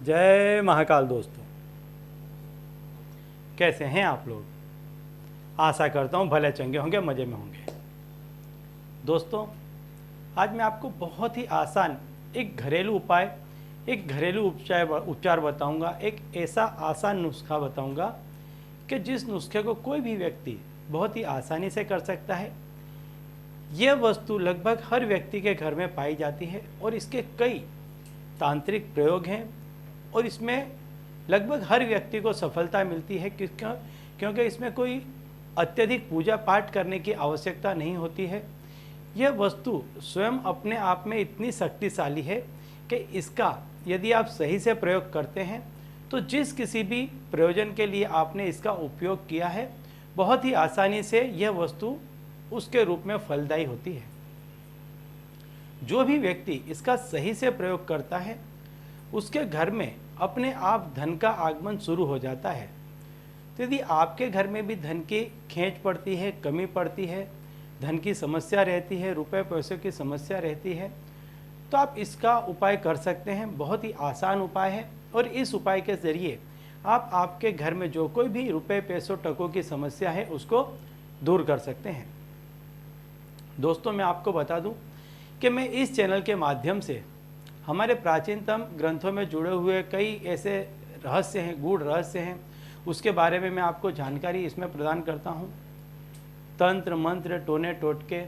जय महाकाल दोस्तों, कैसे हैं आप लोग। आशा करता हूं भले चंगे होंगे, मज़े में होंगे। दोस्तों, आज मैं आपको बहुत ही आसान एक घरेलू उपाय, एक घरेलू उपचार बताऊंगा। एक ऐसा आसान नुस्खा बताऊंगा कि जिस नुस्खे को कोई भी व्यक्ति बहुत ही आसानी से कर सकता है। यह वस्तु लगभग हर व्यक्ति के घर में पाई जाती है और इसके कई तांत्रिक प्रयोग हैं और इसमें लगभग हर व्यक्ति को सफलता मिलती है, क्योंकि इसमें कोई अत्यधिक पूजा पाठ करने की आवश्यकता नहीं होती है। यह वस्तु स्वयं अपने आप में इतनी शक्तिशाली है कि इसका यदि आप सही से प्रयोग करते हैं तो जिस किसी भी प्रयोजन के लिए आपने इसका उपयोग किया है, बहुत ही आसानी से यह वस्तु उसके रूप में फलदायी होती है। जो भी व्यक्ति इसका सही से प्रयोग करता है उसके घर में अपने आप धन का आगमन शुरू हो जाता है। तो यदि आपके घर में भी धन की खींच पड़ती है, कमी पड़ती है, धन की समस्या रहती है, रुपए पैसों की समस्या रहती है, तो आप इसका उपाय कर सकते हैं। बहुत ही आसान उपाय है और इस उपाय के ज़रिए आप आपके घर में जो कोई भी रुपए पैसों टकों की समस्या है उसको दूर कर सकते हैं। दोस्तों, मैं आपको बता दूं कि मैं इस चैनल के माध्यम से हमारे प्राचीनतम ग्रंथों में जुड़े हुए कई ऐसे रहस्य हैं, गूढ़ रहस्य हैं, उसके बारे में मैं आपको जानकारी इसमें प्रदान करता हूं। तंत्र मंत्र, टोने टोटके,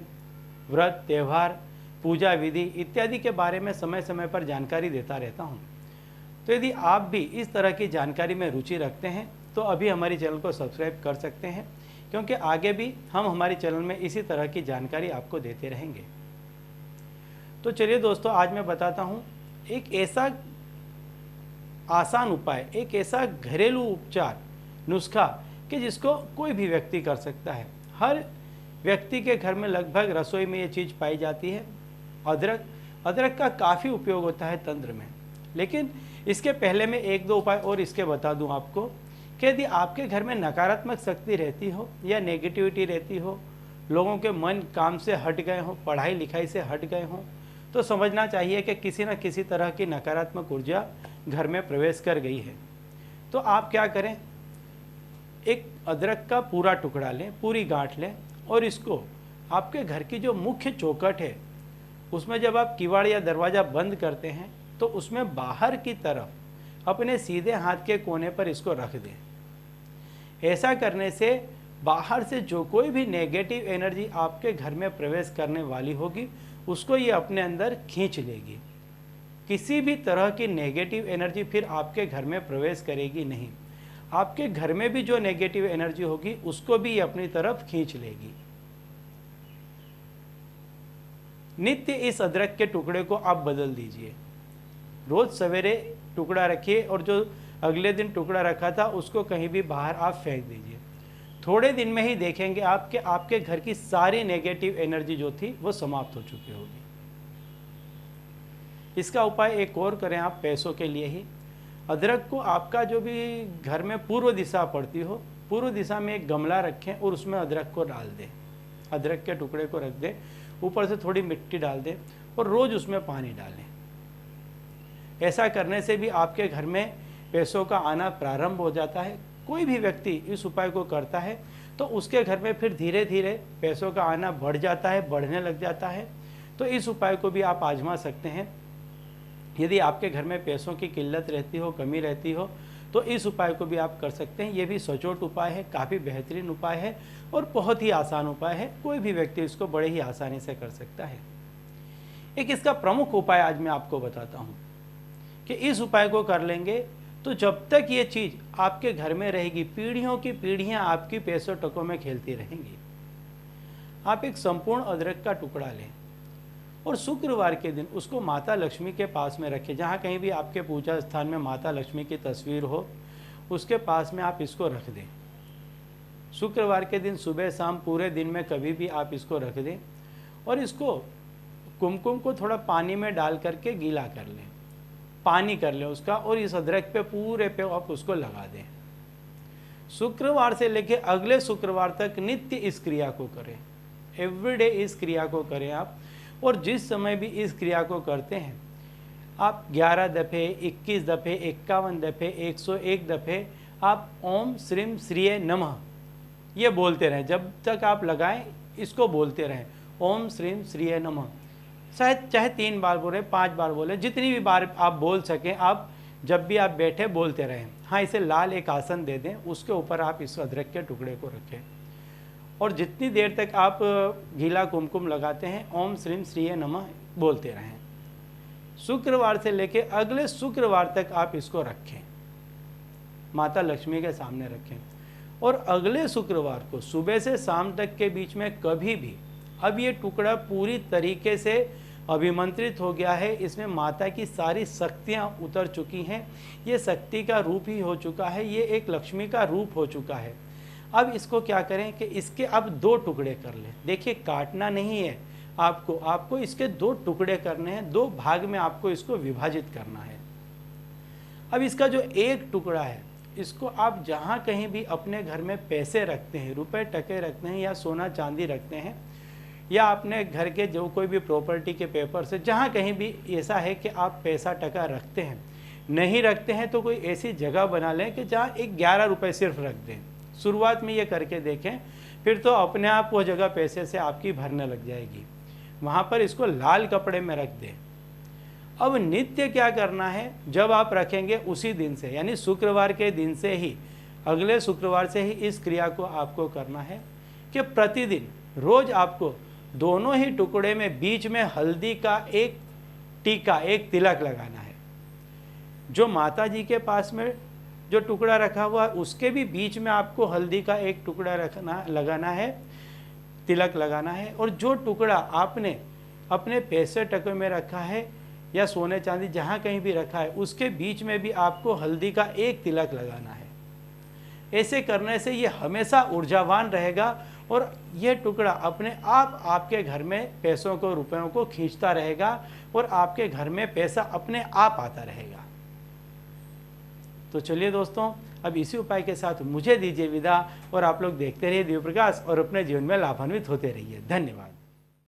व्रत, त्यौहार, पूजा विधि इत्यादि के बारे में समय समय पर जानकारी देता रहता हूं। तो यदि आप भी इस तरह की जानकारी में रुचि रखते हैं तो अभी हमारी चैनल को सब्सक्राइब कर सकते हैं, क्योंकि आगे भी हम हमारी चैनल में इसी तरह की जानकारी आपको देते रहेंगे। तो चलिए दोस्तों, आज मैं बताता हूं एक ऐसा आसान उपाय, एक ऐसा घरेलू उपचार नुस्खा कि जिसको कोई भी व्यक्ति कर सकता है। हर व्यक्ति के घर में लगभग रसोई में ये चीज़ पाई जाती है। अदरक का काफ़ी उपयोग होता है तंत्र में। लेकिन इसके पहले मैं एक दो उपाय और इसके बता दूं आपको कि यदि आपके घर में नकारात्मक शक्ति रहती हो या नेगेटिविटी रहती हो, लोगों के मन काम से हट गए हों, पढ़ाई लिखाई से हट गए हों, तो समझना चाहिए कि किसी न किसी तरह की नकारात्मक ऊर्जा घर में प्रवेश कर गई है। तो आप क्या करें, एक अदरक का पूरा टुकड़ा लें, पूरी गांठ लें और इसको आपके घर की जो मुख्य चौखट है उसमें जब आप किवाड़ या दरवाज़ा बंद करते हैं तो उसमें बाहर की तरफ अपने सीधे हाथ के कोने पर इसको रख दें। ऐसा करने से बाहर से जो कोई भी नेगेटिव एनर्जी आपके घर में प्रवेश करने वाली होगी उसको ये अपने अंदर खींच लेगी। किसी भी तरह की नेगेटिव एनर्जी फिर आपके घर में प्रवेश करेगी नहीं। आपके घर में भी जो नेगेटिव एनर्जी होगी उसको भी ये अपनी तरफ खींच लेगी। नित्य इस अदरक के टुकड़े को आप बदल दीजिए। रोज सवेरे टुकड़ा रखिए और जो अगले दिन टुकड़ा रखा था उसको कहीं भी बाहर आप फेंक दीजिए। थोड़े दिन में ही देखेंगे आप कि आपके घर की सारी नेगेटिव एनर्जी जो थी वो समाप्त हो चुकी होगी। इसका उपाय एक और करें आप पैसों के लिए ही। अदरक को आपका जो भी घर में पूर्व दिशा पड़ती हो, पूर्व दिशा में एक गमला रखें और उसमें अदरक को डाल दें। अदरक के टुकड़े को रख दें, ऊपर से थोड़ी मिट्टी डाल दें और रोज़ उसमें पानी डालें। ऐसा करने से भी आपके घर में पैसों का आना प्रारंभ हो जाता है। कोई भी व्यक्ति इस उपाय को करता है तो उसके घर में फिर धीरे धीरे पैसों का आना बढ़ जाता है, बढ़ने लग जाता है। तो इस उपाय को भी आप आजमा सकते हैं। यदि आपके घर में पैसों की किल्लत रहती हो, कमी रहती हो, तो इस उपाय को भी आप कर सकते हैं। ये भी सचोट उपाय है, काफ़ी बेहतरीन उपाय है और बहुत ही आसान उपाय है। कोई भी व्यक्ति इसको बड़े ही आसानी से कर सकता है। एक इसका प्रमुख उपाय आज मैं आपको बताता हूँ कि इस उपाय को कर लेंगे तो जब तक ये चीज़ आपके घर में रहेगी, पीढ़ियों की पीढ़ियाँ आपकी पैसों टकों में खेलती रहेंगी। आप एक संपूर्ण अदरक का टुकड़ा लें और शुक्रवार के दिन उसको माता लक्ष्मी के पास में रखें। जहाँ कहीं भी आपके पूजा स्थान में माता लक्ष्मी की तस्वीर हो उसके पास में आप इसको रख दें। शुक्रवार के दिन सुबह शाम पूरे दिन में कभी भी आप इसको रख दें और इसको कुमकुम को थोड़ा पानी में डाल करके गीला कर लें, पानी कर लें उसका, और इस अदरक पे पूरे पे आप उसको लगा दें। शुक्रवार से लेकर अगले शुक्रवार तक नित्य इस क्रिया को करें। एवरीडे इस क्रिया को करें आप। और जिस समय भी इस क्रिया को करते हैं आप 11 दफ़े, 21 दफ़े, 51 दफ़े, 101 दफ़े आप ओम श्रीम श्रीये नमः ये बोलते रहें। जब तक आप लगाएं इसको बोलते रहें, ओम श्रीम श्रीये नमः। शायद चाहे 3 बार बोले, 5 बार बोले, जितनी भी बार आप बोल सकें, आप जब भी आप बैठे बोलते रहें। हाँ, इसे लाल एक आसन दे दें, उसके ऊपर आप इस अदरक के टुकड़े को रखें और जितनी देर तक आप गीला कुमकुम लगाते हैं ओम श्रीम श्रीये नमः बोलते रहें। शुक्रवार से लेकर अगले शुक्रवार तक आप इसको रखें, माता लक्ष्मी के सामने रखें और अगले शुक्रवार को सुबह से शाम तक के बीच में कभी भी, अब ये टुकड़ा पूरी तरीके से अभिमंत्रित हो गया है, इसमें माता की सारी शक्तियाँ उतर चुकी हैं, ये शक्ति का रूप ही हो चुका है, ये एक लक्ष्मी का रूप हो चुका है। अब इसको क्या करें कि इसके अब 2 टुकड़े कर लें। देखिए, काटना नहीं है आपको इसके 2 टुकड़े करने हैं, 2 भाग में आपको इसको विभाजित करना है। अब इसका जो एक टुकड़ा है, इसको आप जहाँ कहीं भी अपने घर में पैसे रखते हैं, रुपए टके रखते हैं या सोना चांदी रखते हैं, या अपने घर के जो कोई भी प्रॉपर्टी के पेपर से जहाँ कहीं भी ऐसा है कि आप पैसा टका रखते हैं, नहीं रखते हैं तो कोई ऐसी जगह बना लें कि जहाँ एक 11 रुपये सिर्फ रख दें। शुरुआत में ये करके देखें, फिर तो अपने आप वो जगह पैसे से आपकी भरने लग जाएगी। वहाँ पर इसको लाल कपड़े में रख दें। अब नित्य क्या करना है, जब आप रखेंगे उसी दिन से, यानी शुक्रवार के दिन से ही, अगले शुक्रवार से ही इस क्रिया को आपको करना है कि प्रतिदिन रोज आपको दोनों ही टुकड़े में बीच में हल्दी का एक टीका, एक तिलक लगाना है। जो माता जी के पास में जो टुकड़ा रखा हुआ है उसके भी बीच में आपको हल्दी का एक टुकड़ा लगाना है, तिलक लगाना है। और जो टुकड़ा आपने अपने पैसे टके में रखा है या सोने चांदी जहाँ कहीं भी रखा है, उसके बीच में भी आपको हल्दी का एक तिलक लगाना है। ऐसे करने से ये हमेशा ऊर्जावान रहेगा और ये टुकड़ा अपने आप आपके घर में पैसों को, रुपयों को खींचता रहेगा और आपके घर में पैसा अपने आप आता रहेगा। तो चलिए दोस्तों, अब इसी उपाय के साथ मुझे दीजिए विदा और आप लोग देखते रहिए दिव्य प्रकाश और अपने जीवन में लाभान्वित होते रहिए। धन्यवाद।